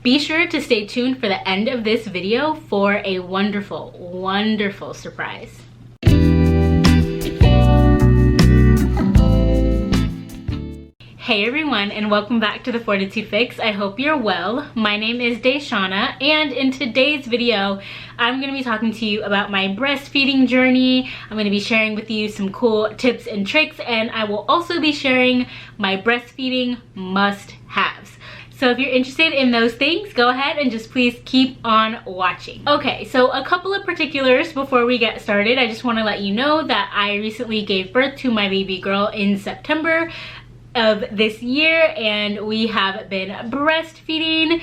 Be sure to stay tuned for the end of this video for a wonderful, wonderful surprise. Hey everyone, and welcome back to the Fortitude Fix. I hope you're well. My name is DaShanna, and in today's video, I'm going to be talking to you about my breastfeeding journey. I'm going to be sharing with you some cool tips and tricks, and I will also be sharing my breastfeeding must-haves. So if you're interested in those things, go ahead and just please keep on watching. Okay, so a couple of particulars before we get started. I just want to let you know that I recently gave birth to my baby girl in September of this year, and we have been breastfeeding.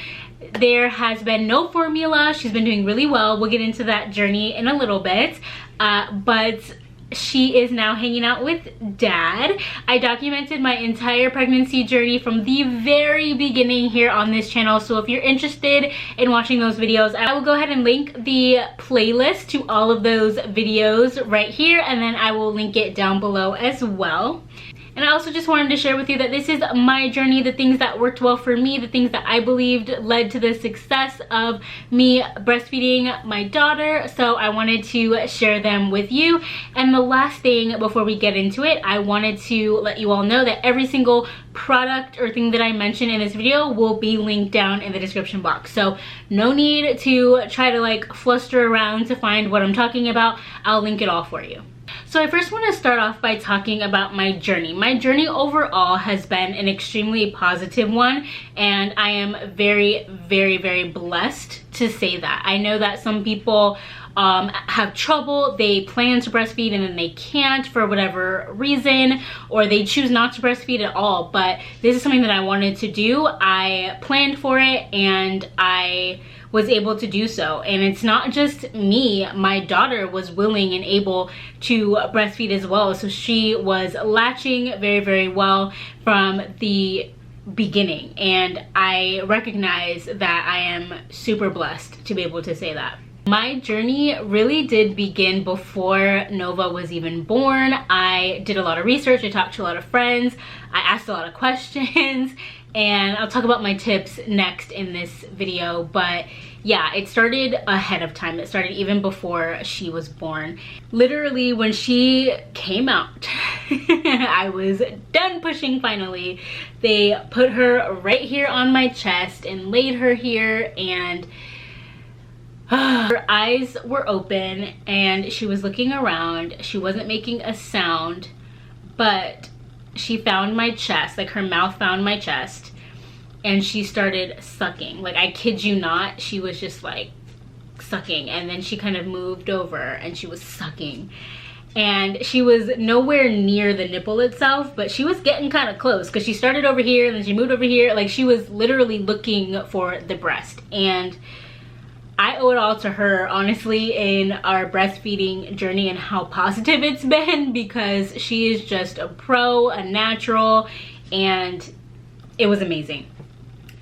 There has been no formula. She's been doing really well. We'll get into that journey in a little bit, but she is now hanging out with dad. I documented my entire pregnancy journey from the very beginning here on this channel, so if you're interested in watching those videos, I will go ahead and link the playlist to all of those videos right here, and then I will link it down below as well. And I also just wanted to share with you that this is my journey, the things that worked well for me, the things that I believed led to the success of me breastfeeding my daughter. So I wanted to share them with you. And the last thing before we get into it, I wanted to let you all know that every single product or thing that I mention in this video will be linked down in the description box. So no need to try to like fluster around to find what I'm talking about. I'll link it all for you. So I first want to start off by talking about my journey. My journey overall has been an extremely positive one, and I am very, very, very blessed to say that. I know that some people have trouble. They plan to breastfeed and then they can't for whatever reason, or they choose not to breastfeed at all, but this is something that I wanted to do. I planned for it and I was able to do so. And it's not just me, my daughter was willing and able to breastfeed as well. So she was latching very, very well from the beginning, and I recognize that I am super blessed to be able to say that. My journey really did begin before Nova was even born. I did a lot of research, I talked to a lot of friends, I asked a lot of questions, and I'll talk about my tips next in this video. But yeah, it started ahead of time. It started even before she was born. Literally when she came out, I was done pushing finally. They put her right here on my chest and laid her here, and her eyes were open and she was looking around. She wasn't making a sound, but she found my chest, like her mouth found my chest, and she started sucking. Like, I kid you not, she was just like sucking, and then she kind of moved over and she was sucking. And she was nowhere near the nipple itself, but she was getting kind of close because she started over here and then she moved over here. Like, she was literally looking for the breast. And I owe it all to her, honestly, in our breastfeeding journey and how positive it's been, because she is just a pro, a natural, and it was amazing.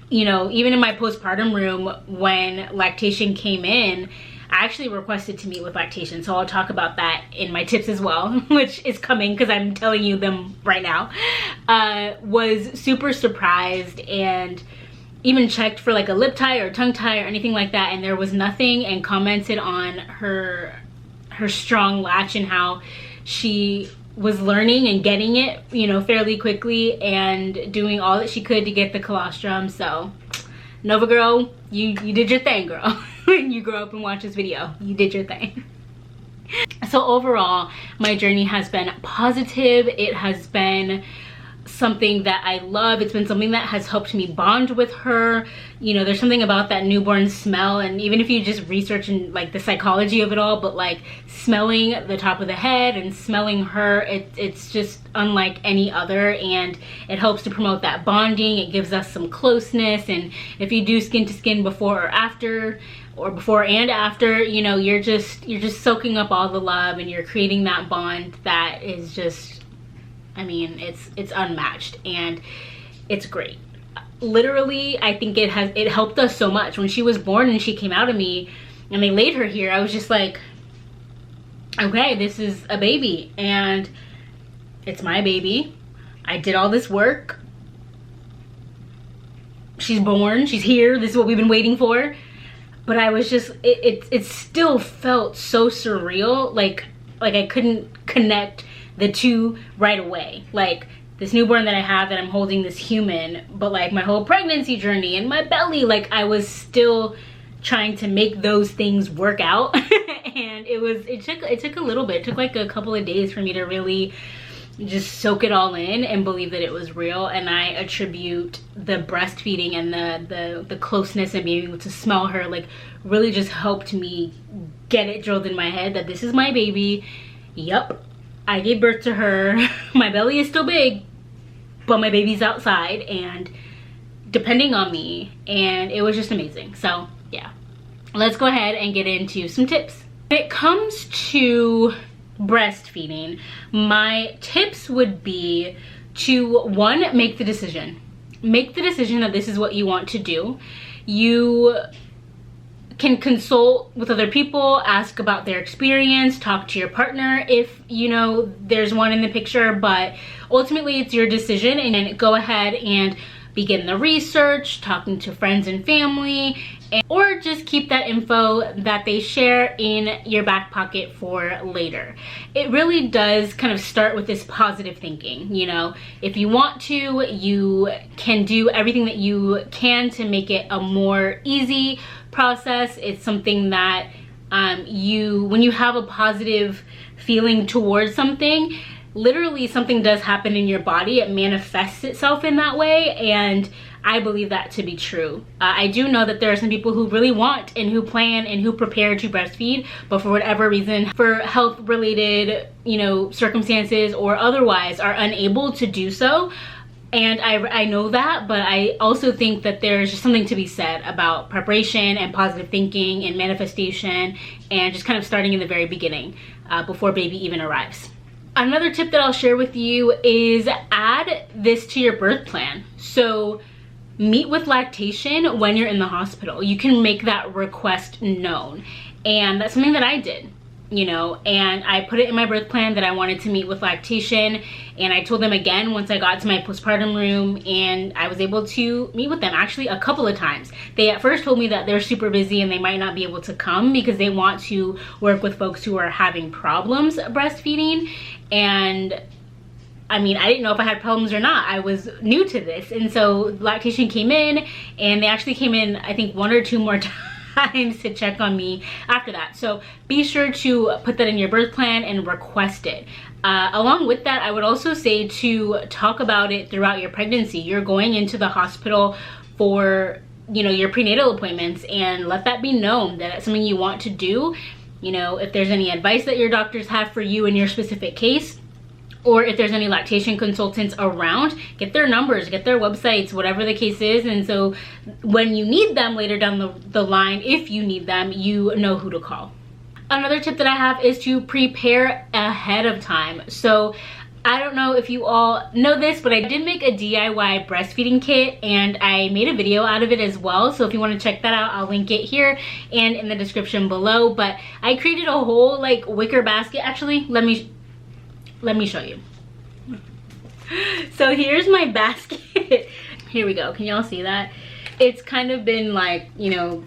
You know, even in my postpartum room, when lactation came in, I actually requested to meet with lactation, so I'll talk about that in my tips as well, which is coming because I'm telling you them right now. Was super surprised and even checked for like a lip tie or tongue tie or anything like that, and there was nothing, and commented on her strong latch and how she was learning and getting it, you know, fairly quickly and doing all that she could to get the colostrum. So Nova girl, you did your thing, girl. When you grow up and watch this video, you did your thing. So overall, my journey has been positive. It has been something that I love. It's been something that has helped me bond with her. You know, there's something about that newborn smell, and even if you just research and like the psychology of it all, but like smelling the top of the head and smelling her, it's just unlike any other, and it helps to promote that bonding. It gives us some closeness, and if you do skin to skin before or after, or before and after, you know, you're just soaking up all the love, and you're creating that bond that is just, I mean, it's unmatched, and it's great. Literally, I think it helped us so much. When she was born and she came out of me and they laid her here, I was just like, okay, this is a baby, and it's my baby. I did all this work. she's born, she's here, this is what we've been waiting for. But I was just, it still felt so surreal, like I couldn't connect the two right away. Like this newborn that I have, that I'm holding this human, but like my whole pregnancy journey and my belly, like I was still trying to make those things work out. And it took a little bit. It took like a couple of days for me to really just soak it all in and believe that it was real. And I attribute the breastfeeding and the closeness and being able to smell her, like really just helped me get it drilled in my head that this is my baby. Yup, I gave birth to her. My belly is still big, but my baby's outside and depending on me. And it was just amazing. So yeah, let's go ahead and get into some tips. When it comes to breastfeeding, my tips would be to, one, make the decision. Make the decision that this is what you want to do. You can consult with other people, ask about their experience, talk to your partner if you know there's one in the picture, but ultimately it's your decision. And then go ahead and begin the research, talking to friends and family, or just keep that info that they share in your back pocket for later. It really does kind of start with this positive thinking. You know, if you want to, you can do everything that you can to make it a more easy process. It's something that when you have a positive feeling towards something, literally something does happen in your body. It manifests itself in that way, and I believe that to be true. I do know that there are some people who really want and who plan and who prepare to breastfeed, but for whatever reason, for health related, you know, circumstances or otherwise, are unable to do so. And I know that, but I also think that there's just something to be said about preparation and positive thinking and manifestation, and just kind of starting in the very beginning before baby even arrives. Another tip that I'll share with you is add this to your birth plan. So meet with lactation when you're in the hospital. You can make that request known. And that's something that I did, you know, and I put it in my birth plan that I wanted to meet with lactation. And I told them again once I got to my postpartum room, and I was able to meet with them actually a couple of times. They at first told me that they're super busy and they might not be able to come because they want to work with folks who are having problems breastfeeding. And I mean, I didn't know if I had problems or not. I was new to this. And so lactation came in, and they actually came in, I think, 1 or 2 more times to check on me after that. So be sure to put that in your birth plan and request it. Along with that, I would also say to talk about it throughout your pregnancy. You're going into the hospital for, you know, your prenatal appointments, and let that be known that it's something you want to do. You know, if there's any advice that your doctors have for you in your specific case, or if there's any lactation consultants around, get their numbers, get their websites, whatever the case is. And so when you need them later down the line, if you need them, you know who to call. Another tip that I have is to prepare ahead of time. So I don't know if you all know this, but I did make a DIY breastfeeding kit, and I made a video out of it as well. So if you want to check that out, I'll link it here and in the description below. But I created a whole like wicker basket. Actually, let me show you. So here's my basket. Here we go. Can y'all see that? It's kind of been like, you know,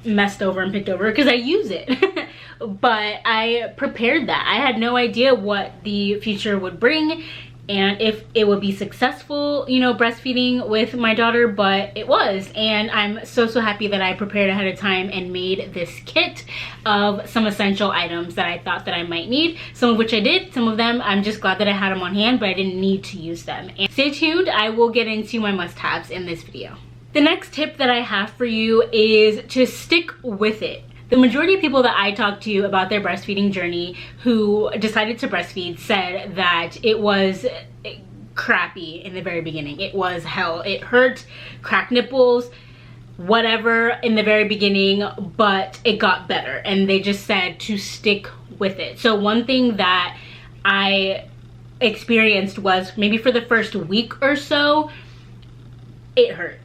messed over and picked over because I use it. But I prepared that. I had no idea what the future would bring and if it would be successful, you know, breastfeeding with my daughter, but it was. And I'm so happy that I prepared ahead of time and made this kit of some essential items that I thought that I might need, some of which I did. Some of them I'm just glad that I had them on hand, but I didn't need to use them. And stay tuned, I will get into my must-haves in this video. The next tip that I have for you is to stick with it. The majority of people that I talked to about their breastfeeding journey who decided to breastfeed said that it was crappy in the very beginning. It was hell. It hurt, cracked nipples, whatever in the very beginning, but it got better. And they just said to stick with it. So one thing that I experienced was maybe for the first week or so, it hurt.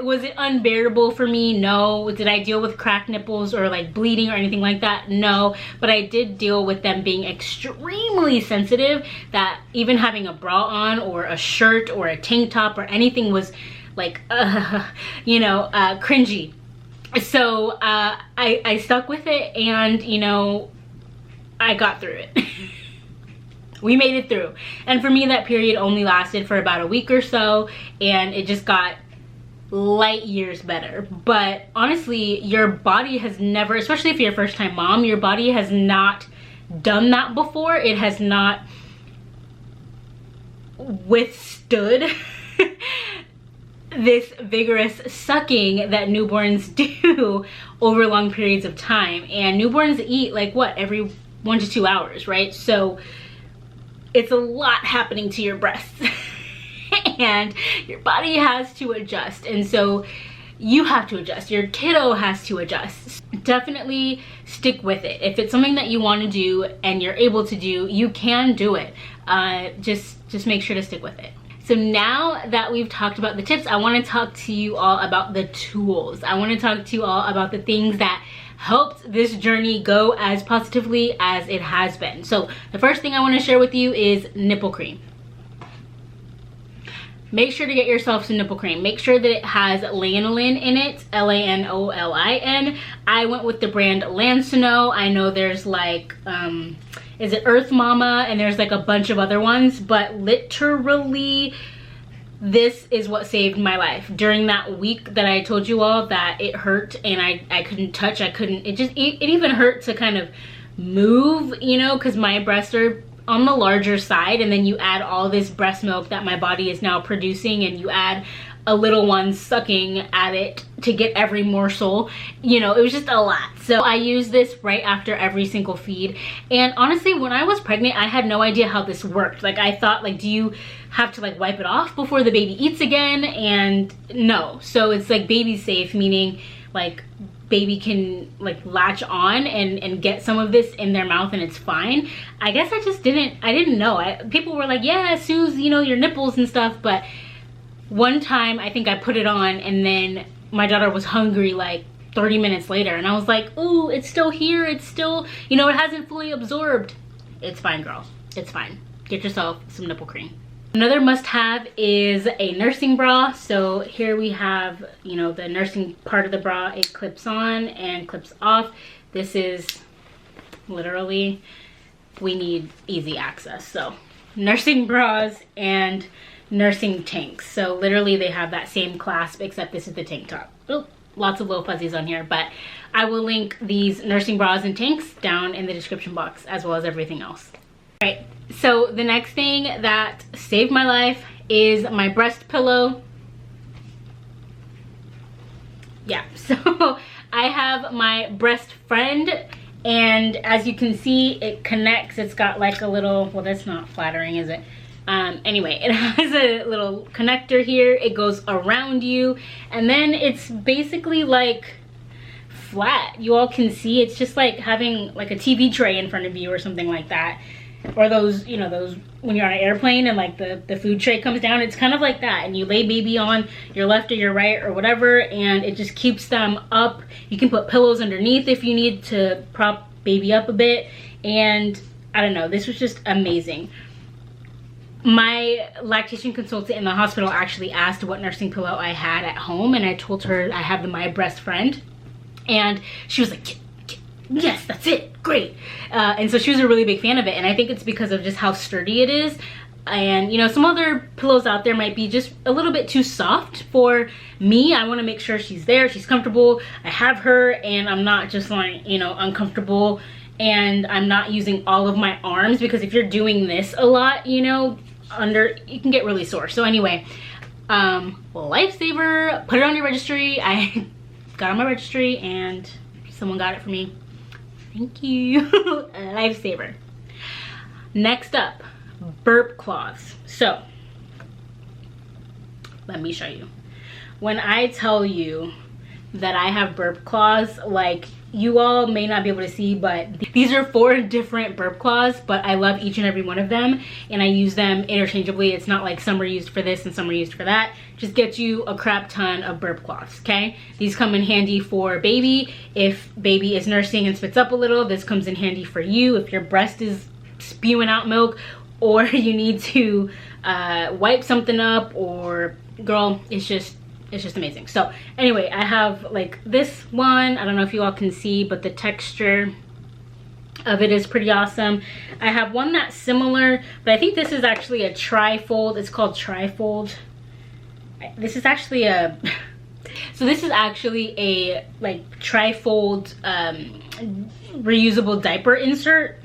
Was it unbearable for me? No. Did I deal with cracked nipples or like bleeding or anything like that? No. But I did deal with them being extremely sensitive, that even having a bra on or a shirt or a tank top or anything was like cringy. So I stuck with it, and you know, I got through it. We made it through. And for me, that period only lasted for about a week or so, and it just got light years better. But honestly, your body has never, especially if you're a first-time mom, your body has not done that before. It has not withstood this vigorous sucking that newborns do over long periods of time. And newborns eat like what, every 1 to 2 hours, right? So it's a lot happening to your breasts. And your body has to adjust, and so you have to adjust. Your kiddo has to adjust. Definitely stick with it. If it's something that you want to do and you're able to do, you can do it. Just make sure to stick with it. So now that we've talked about the tips, I want to talk to you all about the tools. I want to talk to you all about the things that helped this journey go as positively as it has been. So the first thing I want to share with you is nipple cream. Make sure to get yourself some nipple cream. Make sure that it has lanolin in it, Lanolin. I went with the brand Lansino. I know there's like, is it Earth Mama? And there's like a bunch of other ones, but literally this is what saved my life. During that week that I told you all that it hurt and I couldn't touch, it even hurt to kind of move, you know, because my breasts are on the larger side, and then you add all this breast milk that my body is now producing, and you add a little one sucking at it to get every morsel. You know, it was just a lot. So I use this right after every single feed. And honestly, when I was pregnant, I had no idea how this worked. Like, I thought, like, do you have to like wipe it off before the baby eats again? And no. So it's like baby safe, meaning like baby can like latch on and get some of this in their mouth and it's fine. I guess I didn't know. People were like, yeah, soothes, you know, your nipples and stuff. But one time I think I put it on, and then my daughter was hungry like 30 minutes later, and I was like, ooh, it's still here. It's still, you know, it hasn't fully absorbed. It's fine, girls. It's fine. Get yourself some nipple cream. Another must-have is a nursing bra. So here we have, you know, the nursing part of the bra. It clips on and clips off. This is literally, we need easy access. So nursing bras and nursing tanks. So literally they have that same clasp, except this is the tank top. Oop, lots of little fuzzies on here, but I will link these nursing bras and tanks down in the description box, as well as everything else. All right. So the next thing that saved my life is my breast pillow. Yeah, so I have my breast friend, and as you can see, it connects. It's got like a little, well, that's not flattering, is it? Anyway, it has a little connector here. It goes around you, and then it's basically like flat. You all can see it's just like having like a TV tray in front of you or something like that. Or those, you know, those when you're on an airplane and like the food tray comes down, it's kind of like that. And you lay baby on your left or your right or whatever, and it just keeps them up. You can put pillows underneath if you need to prop baby up a bit. And I don't know, this was just amazing. My lactation consultant in the hospital actually asked what nursing pillow I had at home, and I told her I have the My Breast Friend, and she was like, yes, that's it, great. And so she was a really big fan of it, and I think it's because of just how sturdy it is. And you know, some other pillows out there might be just a little bit too soft for me. I want to make sure she's there, she's comfortable, I have her, and I'm not just like, you know, uncomfortable, and I'm not using all of my arms, because if you're doing this a lot, you know, you can get really sore. So anyway, lifesaver, put it on your registry. I got on my registry and someone got it for me. Thank you. Lifesaver. Next up, burp cloths. So let me show you. When I tell you that I have burp cloths, like, you all may not be able to see, but these are 4 different burp cloths, but I love each and every one of them, and I use them interchangeably. It's not like some are used for this and some are used for that. Just get you a crap ton of burp cloths, okay? These come in handy for baby. If baby is nursing and spits up a little, this comes in handy for you. If your breast is spewing out milk, or you need to wipe something up, or girl, it's just it's just amazing. So anyway, I have like this one. I don't know if you all can see, but the texture of it is pretty awesome. I have one that's similar, but I think this is actually a tri-fold. It's called tri-fold. This is actually a so this is actually a like tri-fold reusable diaper insert.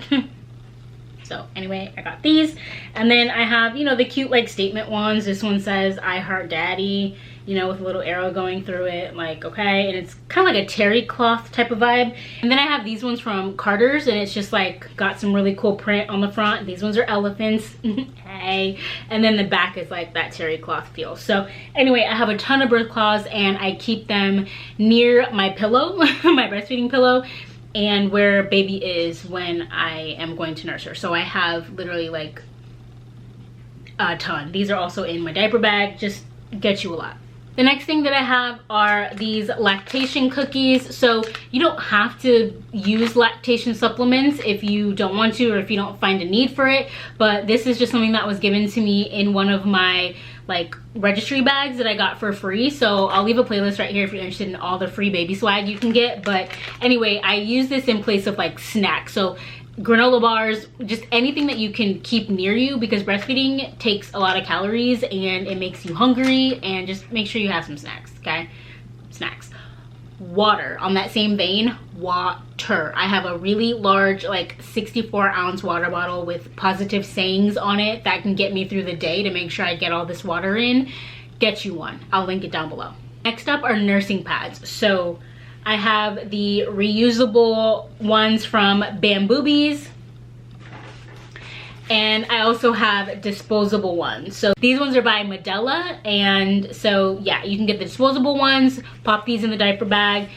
So anyway, I got these. And then I have, you know, the cute like statement ones. This one says I heart daddy, you know, with a little arrow going through it, like, okay. And it's kind of like a terry cloth type of vibe. And then I have these ones from Carter's, and it's just like got some really cool print on the front. These ones are elephants. Hey. And then the back is like that terry cloth feel. So anyway, I have a ton of birth cloths, and I keep them near my pillow, my breastfeeding pillow, and where baby is when I am going to nurse her. So I have literally like a ton. These are also in my diaper bag, just get you a lot. The next thing that I have are these lactation cookies. So you don't have to use lactation supplements if you don't want to, or if you don't find a need for it, but this is just something that was given to me in one of my like registry bags that I got for free. So I'll leave a playlist right here if you're interested in all the free baby swag you can get. But anyway, I use this in place of like snacks. So granola bars, just anything that you can keep near you, because breastfeeding takes a lot of calories and it makes you hungry, and just make sure you have some snacks, okay? Snacks. Water, on that same vein, water. I have a really large like 64-ounce water bottle with positive sayings on it that can get me through the day to make sure I get all this water in. Get you one. I'll link it down below. Next up are nursing pads. So I have the reusable ones from Bamboobies, and I also have disposable ones. So these ones are by Medela, and so yeah, you can get the disposable ones, pop these in the diaper bag,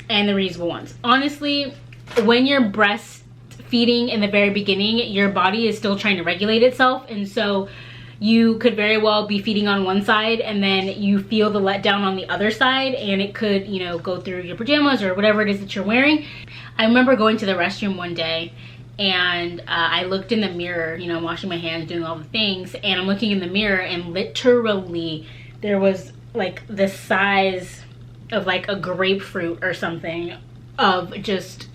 and the reusable ones. Honestly, when you're breastfeeding in the very beginning, your body is still trying to regulate itself, and so you could very well be feeding on one side and then you feel the letdown on the other side, and it could, you know, go through your pajamas or whatever it is that you're wearing. I remember going to the restroom one day, and I looked in the mirror, you know, washing my hands, doing all the things, and I'm looking in the mirror, and literally there was like the size of like a grapefruit or something of just,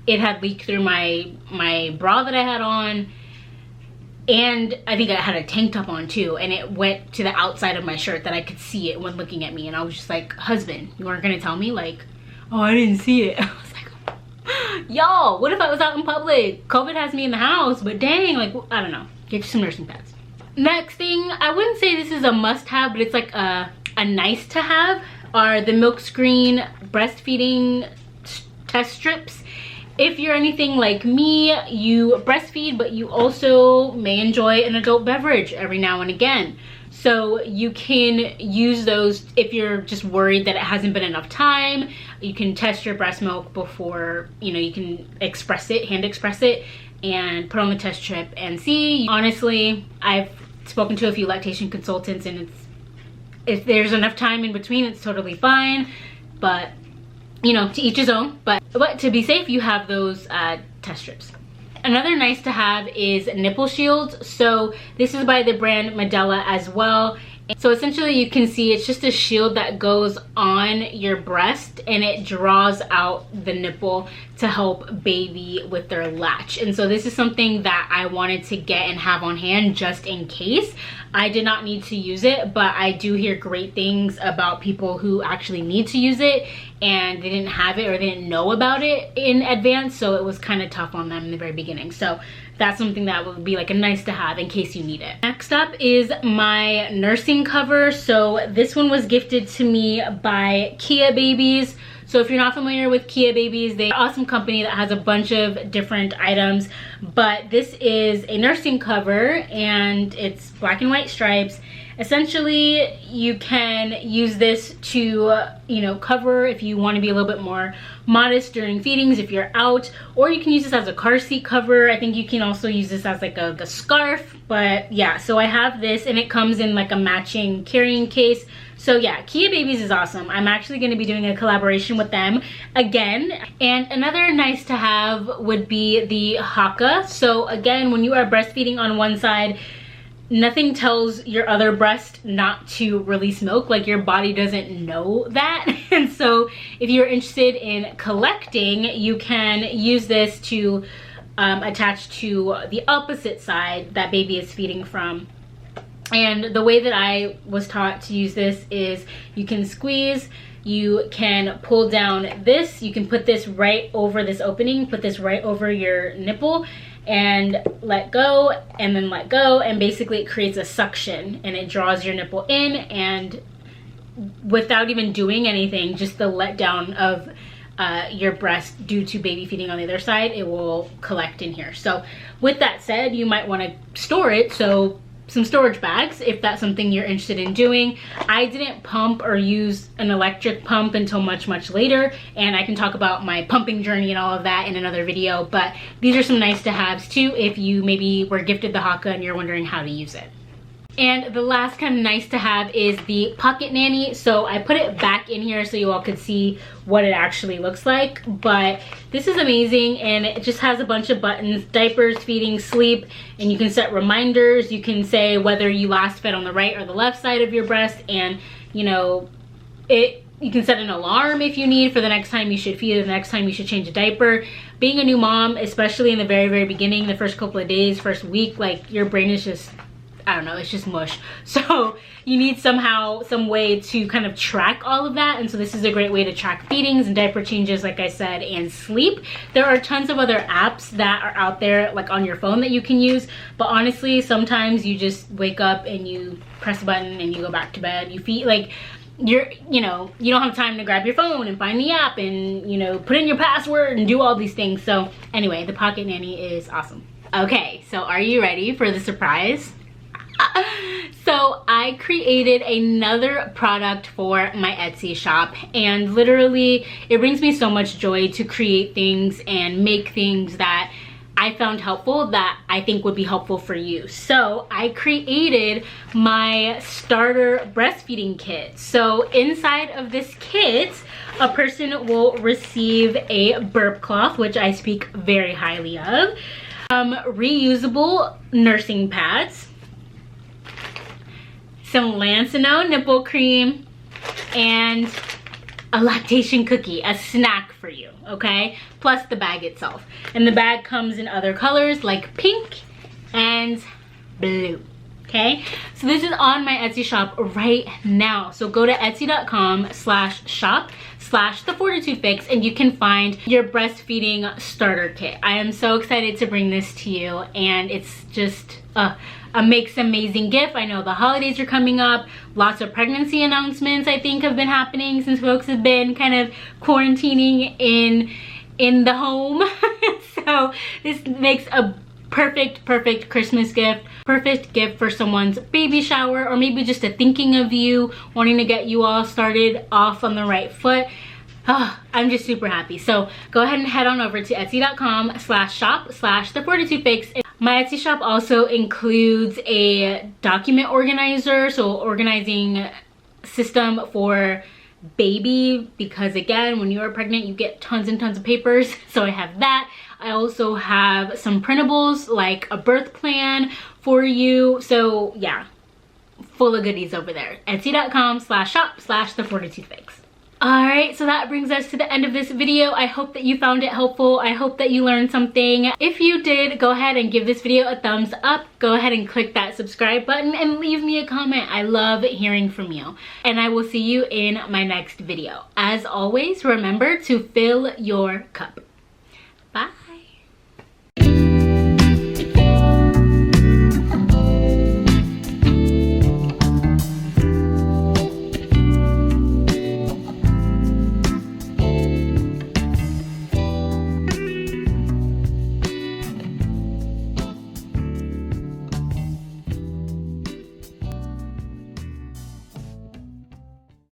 it had leaked through my bra that I had on. And I think I had a tank top on too, and it went to the outside of my shirt that I could see it when looking at me. And I was just like, husband, you weren't gonna tell me? Like, oh, I didn't see it. I was like, y'all, what if I was out in public? COVID has me in the house, but dang, like, I don't know. Get you some nursing pads. Next thing, I wouldn't say this is a must-have, but it's like a nice to have, are the Milk Screen breastfeeding test strips. If you're anything like me, you breastfeed, but you also may enjoy an adult beverage every now and again. So you can use those if you're just worried that it hasn't been enough time. You can test your breast milk before, you know, you can express it, hand express it, and put on the test strip and see. Honestly, I've spoken to a few lactation consultants, and if there's enough time in between, it's totally fine. But you know, to each his own, but to be safe, you have those test strips. Another nice to have is nipple shields. So this is by the brand Medela as well. So essentially you can see it's just a shield that goes on your breast, and it draws out the nipple to help baby with their latch. And so this is something that I wanted to get and have on hand just in case. I did not need to use it, but I do hear great things about people who actually need to use it and they didn't have it or they didn't know about it in advance, so it was kind of tough on them in the very beginning. So that's something that would be like a nice to have in case you need it. Next up is my nursing cover. So this one was gifted to me by Kia Babies. So if you're not familiar with Kia Babies, they're an awesome company that has a bunch of different items, but this is a nursing cover and it's black and white stripes. Essentially, you can use this to, you know, cover if you want to be a little bit more modest during feedings if you're out, or you can use this as a car seat cover. I think you can also use this as like a scarf, but yeah, so I have this and it comes in like a matching carrying case. So yeah, Kia Babies is awesome. I'm actually going to be doing a collaboration with them again. And another nice to have would be the Haka. So again, when you are breastfeeding on one side, nothing tells your other breast not to release milk. Like, your body doesn't know that. And so if you're interested in collecting, you can use this to attach to the opposite side that baby is feeding from. And the way that I was taught to use this is you can squeeze, you can pull down this, you can put this right over this opening, put this right over your nipple, and let go, and then let go, and basically it creates a suction and it draws your nipple in, and without even doing anything, just the letdown of your breast due to baby feeding on the other side, it will collect in here. So with that said, you might want to store it, so some storage bags if that's something you're interested in doing. I didn't pump or use an electric pump until much later, and I can talk about my pumping journey and all of that in another video, but these are some nice to haves too if you maybe were gifted the Haka and you're wondering how to use it. And the last kind of nice to have is the pocket nanny. So I put it back in here so you all could see what it actually looks like, but this is amazing, and it just has a bunch of buttons: diapers, feeding, sleep, and you can set reminders. You can say whether you last fed on the right or the left side of your breast, and you know, you can set an alarm if you need for the next time you should feed or the next time you should change a diaper. Being a new mom, especially in the very beginning, the first couple of days, first week, like, your brain is just, I don't know, it's just mush. So you need some way to kind of track all of that, and so this is a great way to track feedings and diaper changes, like I said, and sleep. There are tons of other apps that are out there, like on your phone, that you can use, but honestly, sometimes you just wake up and you press a button and you go back to bed. You feed, like, you don't have time to grab your phone and find the app and, you know, put in your password and do all these things. So anyway, the pocket nanny is awesome. Okay, so are you ready for the surprise? So I created another product for my Etsy shop, and literally it brings me so much joy to create things and make things that I found helpful that I think would be helpful for you. So I created my starter breastfeeding kit. So inside of this kit, a person will receive a burp cloth, which I speak very highly of, reusable nursing pads, some Lancino nipple cream, and a lactation cookie, a snack for you, okay? Plus the bag itself. And the bag comes in other colors like pink and blue, okay? So this is on my Etsy shop right now. So go to etsy.com/shop/TheFortitudeFix and you can find your breastfeeding starter kit. I am so excited to bring this to you, and it's just makes amazing gift. I know the holidays are coming up. Lots of pregnancy announcements, I think, have been happening since folks have been kind of quarantining in the home. So this makes a perfect Christmas gift, perfect gift for someone's baby shower, or maybe just a thinking of you, wanting to get you all started off on the right foot. Oh, I'm just super happy. So go ahead and head on over to etsy.com/shop/TheFortitudeFix. My Etsy shop also includes a document organizer, so organizing system for baby, because again, when you are pregnant, you get tons and tons of papers. So I have that. I also have some printables, like a birth plan for you. So yeah, full of goodies over there. Etsy.com/shop/TheFortitudeFix. Alright, so that brings us to the end of this video. I hope that you found it helpful. I hope that you learned something. If you did, go ahead and give this video a thumbs up. Go ahead and click that subscribe button and leave me a comment. I love hearing from you. And I will see you in my next video. As always, remember to fill your cup. Bye.